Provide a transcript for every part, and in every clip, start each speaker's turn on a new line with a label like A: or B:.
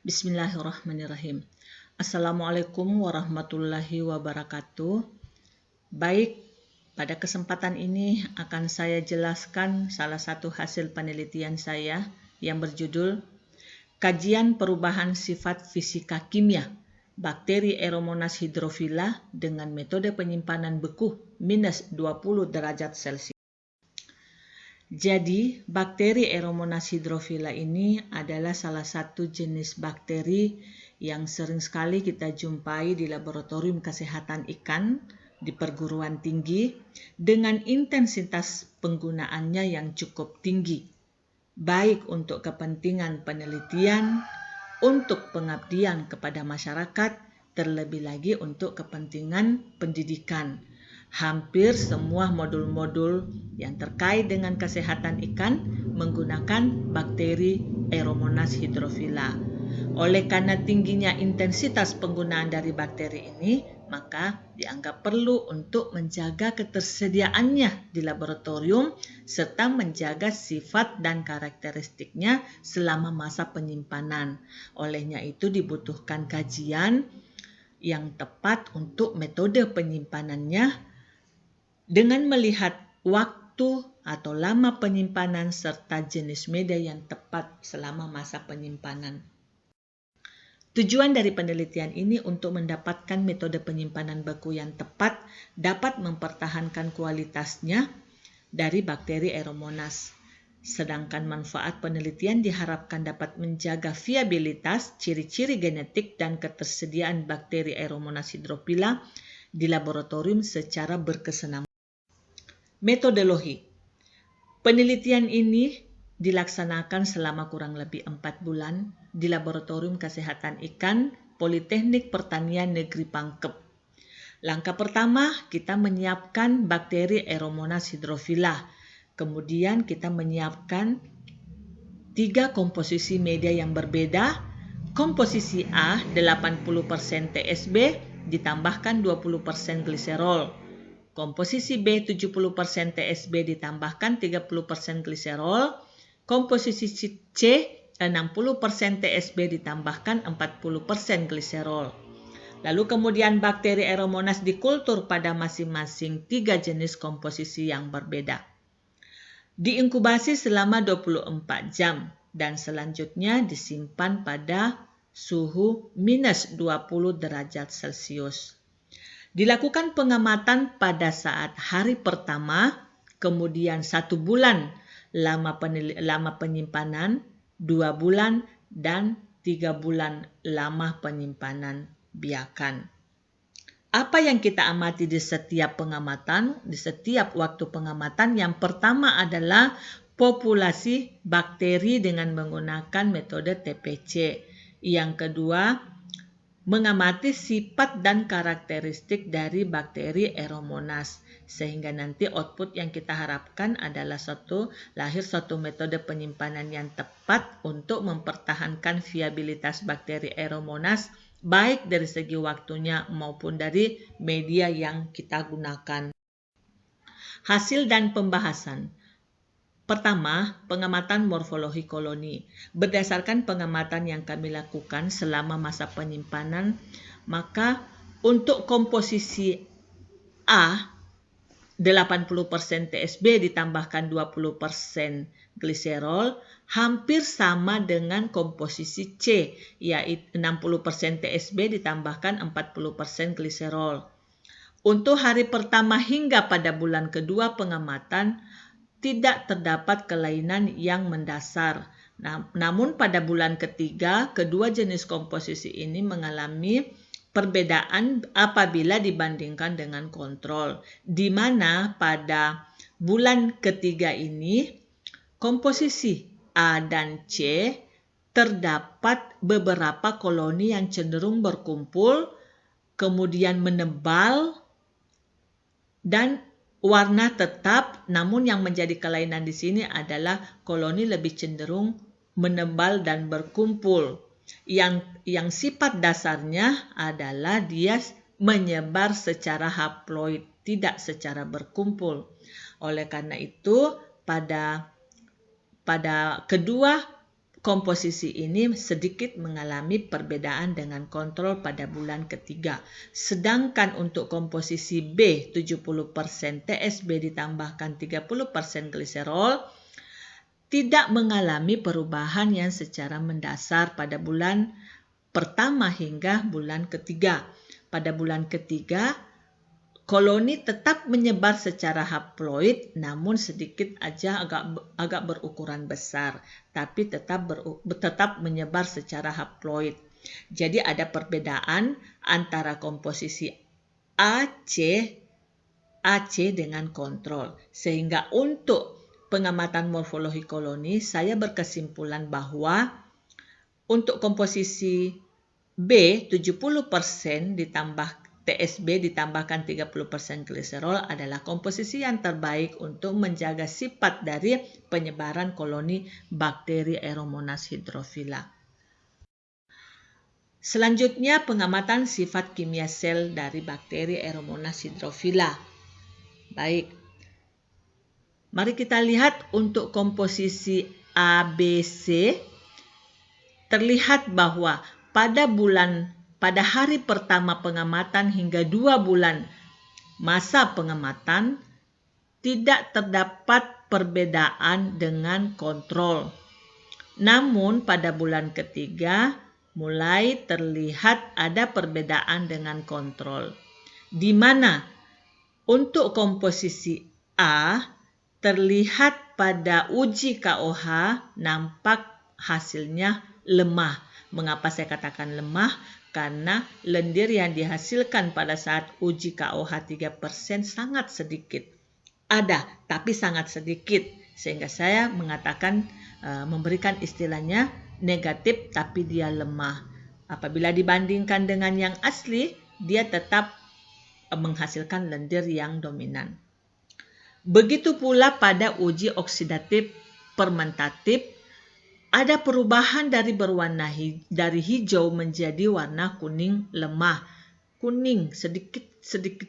A: Bismillahirrahmanirrahim. Assalamualaikum warahmatullahi wabarakatuh. Baik, pada kesempatan ini akan saya jelaskan salah satu hasil penelitian saya yang berjudul Kajian Perubahan Sifat Fisika Kimia Bakteri Aeromonas hydrophila dengan metode penyimpanan beku minus 20 derajat Celcius. Jadi, bakteri Aeromonas hydrophila ini adalah salah satu jenis bakteri yang sering sekali kita jumpai di laboratorium kesehatan ikan di perguruan tinggi dengan intensitas penggunaannya yang cukup tinggi, baik untuk kepentingan penelitian, untuk pengabdian kepada masyarakat, terlebih lagi untuk kepentingan pendidikan. Hampir semua modul-modul yang terkait dengan kesehatan ikan menggunakan bakteri Aeromonas hydrophila. Oleh karena tingginya intensitas penggunaan dari bakteri ini, maka dianggap perlu untuk menjaga ketersediaannya di laboratorium serta menjaga sifat dan karakteristiknya selama masa penyimpanan. Olehnya itu dibutuhkan kajian yang tepat untuk metode penyimpanannya dengan melihat waktu atau lama penyimpanan serta jenis media yang tepat selama masa penyimpanan. Tujuan dari penelitian ini untuk mendapatkan metode penyimpanan beku yang tepat dapat mempertahankan kualitasnya dari bakteri Aeromonas. Sedangkan manfaat penelitian diharapkan dapat menjaga viabilitas, ciri-ciri genetik, dan ketersediaan bakteri Aeromonas hydrophila di laboratorium secara berkesinambungan. Metodologi. Penelitian ini dilaksanakan selama kurang lebih 4 bulan di Laboratorium Kesehatan Ikan Politeknik Pertanian Negeri Pangkep. Langkah pertama, kita menyiapkan bakteri Aeromonas hydrophila. Kemudian kita menyiapkan 3 komposisi media yang berbeda. Komposisi A 80% TSB ditambahkan 20% gliserol. Komposisi B 70% TSB ditambahkan 30% gliserol. Komposisi C 60% TSB ditambahkan 40% gliserol. Lalu kemudian bakteri Aeromonas dikultur pada masing-masing 3 jenis komposisi yang berbeda. Diinkubasi selama 24 jam dan selanjutnya disimpan pada suhu minus 20 derajat Celcius. Dilakukan pengamatan pada saat hari pertama, kemudian 1 bulan lama penyimpanan, 2 bulan, dan 3 bulan lama penyimpanan biakan. Apa yang kita amati di setiap pengamatan, di setiap waktu pengamatan? Yang pertama adalah populasi bakteri dengan menggunakan metode TPC. Yang kedua, mengamati sifat dan karakteristik dari bakteri Aeromonas, sehingga nanti output yang kita harapkan adalah lahir suatu metode penyimpanan yang tepat untuk mempertahankan viabilitas bakteri Aeromonas, baik dari segi waktunya maupun dari media yang kita gunakan. Hasil dan pembahasan. Pertama, pengamatan morfologi koloni. Berdasarkan pengamatan yang kami lakukan selama masa penyimpanan, maka untuk komposisi A 80% TSB ditambahkan 20% gliserol hampir sama dengan komposisi C, yaitu 60% TSB ditambahkan 40% gliserol. Untuk hari pertama hingga pada bulan kedua pengamatan, tidak terdapat kelainan yang mendasar. Namun pada bulan ketiga, kedua jenis komposisi ini mengalami perbedaan apabila dibandingkan dengan kontrol, di mana pada bulan ketiga ini komposisi A dan C terdapat beberapa koloni yang cenderung berkumpul, kemudian menebal dan warna tetap, namun yang menjadi kelainan di sini adalah koloni lebih cenderung menebal dan berkumpul. Yang sifat dasarnya adalah dia menyebar secara haploid, tidak secara berkumpul. Oleh karena itu, pada kedua komposisi ini sedikit mengalami perbedaan dengan kontrol pada bulan ketiga. Sedangkan untuk komposisi B 70% TSB ditambahkan 30% gliserol tidak mengalami perubahan yang secara mendasar pada bulan pertama hingga bulan ketiga. Pada bulan ketiga, koloni tetap menyebar secara haploid, namun sedikit aja agak berukuran besar, tapi tetap menyebar secara haploid. Jadi ada perbedaan antara komposisi AC dengan kontrol. Sehingga untuk pengamatan morfologi koloni, saya berkesimpulan bahwa untuk komposisi B 70% TSB ditambahkan 30% gliserol adalah komposisi yang terbaik untuk menjaga sifat dari penyebaran koloni bakteri Aeromonas hydrophila. Selanjutnya pengamatan sifat kimia sel dari bakteri Aeromonas hydrophila. Baik, mari kita lihat untuk komposisi ABC. Terlihat bahwa pada hari pertama pengamatan hingga 2 bulan masa pengamatan tidak terdapat perbedaan dengan kontrol. Namun pada bulan ketiga mulai terlihat ada perbedaan dengan kontrol, di mana untuk komposisi A terlihat pada uji KOH nampak hasilnya lemah. Mengapa saya katakan lemah? Karena lendir yang dihasilkan pada saat uji KOH 3% sangat sedikit. Ada, tapi sangat sedikit. Sehingga saya mengatakan, memberikan istilahnya negatif tapi dia lemah. Apabila dibandingkan dengan yang asli, dia tetap menghasilkan lendir yang dominan. Begitu pula pada uji oksidatif fermentatif, ada perubahan dari berwarna dari hijau menjadi warna kuning lemah. Kuning sedikit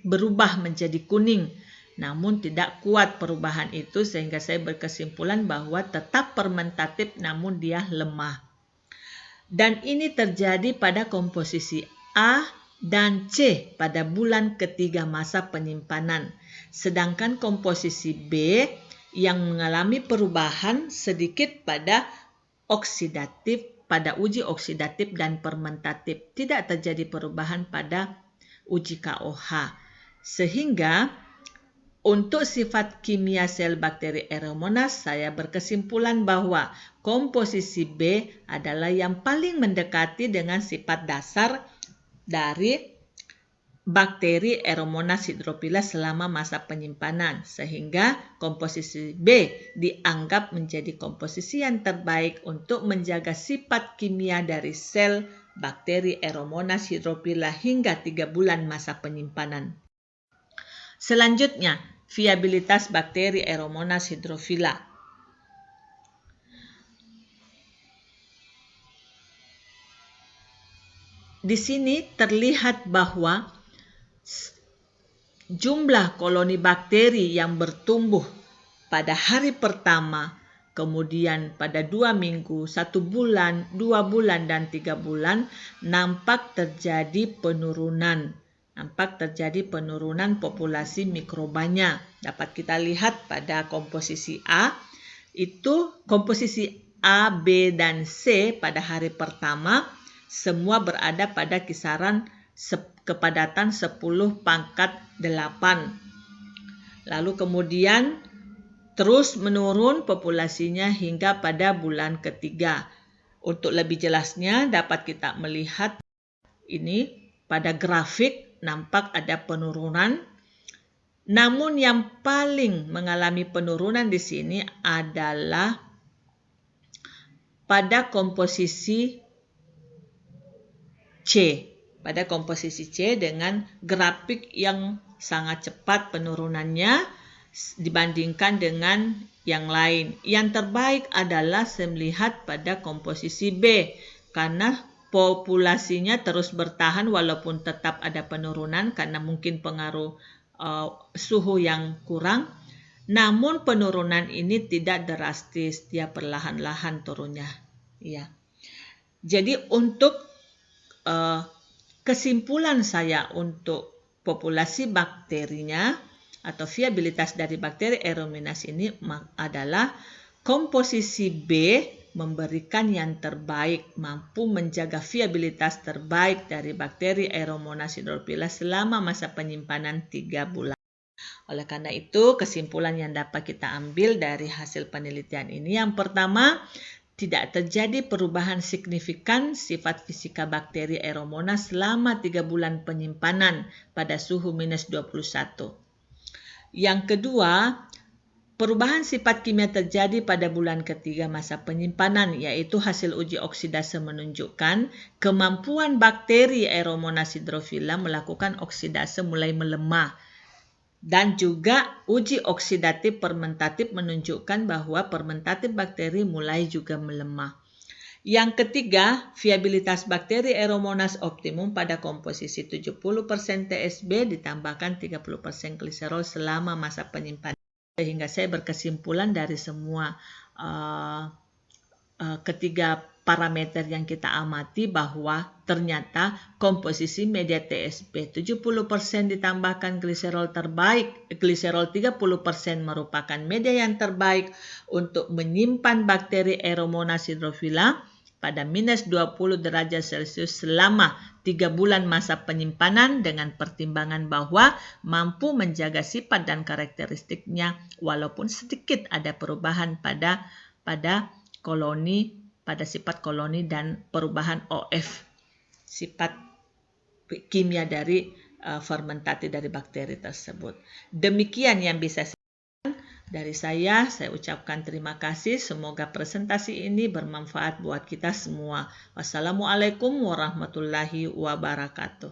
A: berubah menjadi kuning. Namun tidak kuat perubahan itu sehingga saya berkesimpulan bahwa tetap fermentatif namun dia lemah. Dan ini terjadi pada komposisi A dan C pada bulan ketiga masa penyimpanan. Sedangkan komposisi B yang mengalami perubahan sedikit pada uji oksidatif dan fermentatif, tidak terjadi perubahan pada uji KOH. Sehingga untuk sifat kimia sel bakteri Aeromonas, saya berkesimpulan bahwa komposisi B adalah yang paling mendekati dengan sifat dasar dari bakteri Aeromonas hydrophila selama masa penyimpanan, sehingga komposisi B dianggap menjadi komposisi yang terbaik untuk menjaga sifat kimia dari sel bakteri Aeromonas hydrophila hingga 3 bulan masa penyimpanan. Selanjutnya, viabilitas bakteri Aeromonas hydrophila. Di sini terlihat bahwa jumlah koloni bakteri yang bertumbuh pada hari pertama, kemudian pada 2 minggu, 1 bulan, 2 bulan, dan 3 bulan nampak terjadi penurunan. Populasi mikrobanya. Dapat kita lihat pada komposisi A, itu komposisi A, B, dan C pada hari pertama semua berada pada kisaran kepadatan 10/8. Lalu kemudian terus menurun populasinya hingga pada bulan ketiga. Untuk lebih jelasnya dapat kita melihat ini pada grafik nampak ada penurunan. Namun yang paling mengalami penurunan di sini adalah pada komposisi C. Pada komposisi C dengan grafik yang sangat cepat penurunannya dibandingkan dengan yang lain. Yang terbaik adalah saya melihat pada komposisi B karena populasinya terus bertahan walaupun tetap ada penurunan karena mungkin pengaruh suhu yang kurang. Namun penurunan ini tidak drastis, dia perlahan-lahan turunnya. Ya. Jadi untuk kesimpulan saya untuk populasi bakterinya atau viabilitas dari bakteri Aeromonas ini adalah komposisi B memberikan yang terbaik, mampu menjaga viabilitas terbaik dari bakteri Aeromonas hydrophila selama masa penyimpanan 3 bulan. Oleh karena itu, kesimpulan yang dapat kita ambil dari hasil penelitian ini, yang pertama, tidak terjadi perubahan signifikan sifat fisika bakteri Aeromonas selama 3 bulan penyimpanan pada suhu minus 21. Yang kedua, perubahan sifat kimia terjadi pada bulan ketiga masa penyimpanan, yaitu hasil uji oksidase menunjukkan kemampuan bakteri Aeromonas hydrophila melakukan oksidase mulai melemah. Dan juga uji oksidatif fermentatif menunjukkan bahwa fermentatif bakteri mulai juga melemah. Yang ketiga, viabilitas bakteri Aeromonas optimum pada komposisi 70% TSB ditambahkan 30% gliserol selama masa penyimpanan. Sehingga saya berkesimpulan dari semua ketiga parameter yang kita amati bahwa ternyata komposisi media TSB 70% ditambahkan gliserol terbaik, gliserol 30% merupakan media yang terbaik untuk menyimpan bakteri Aeromonas hydrophila pada minus 20 derajat Celcius selama 3 bulan masa penyimpanan dengan pertimbangan bahwa mampu menjaga sifat dan karakteristiknya walaupun sedikit ada perubahan pada koloni, pada sifat koloni dan perubahan OF, sifat kimia dari fermentasi dari bakteri tersebut. Demikian yang bisa dari saya ucapkan terima kasih. Semoga presentasi ini bermanfaat buat kita semua. Wassalamualaikum warahmatullahi wabarakatuh.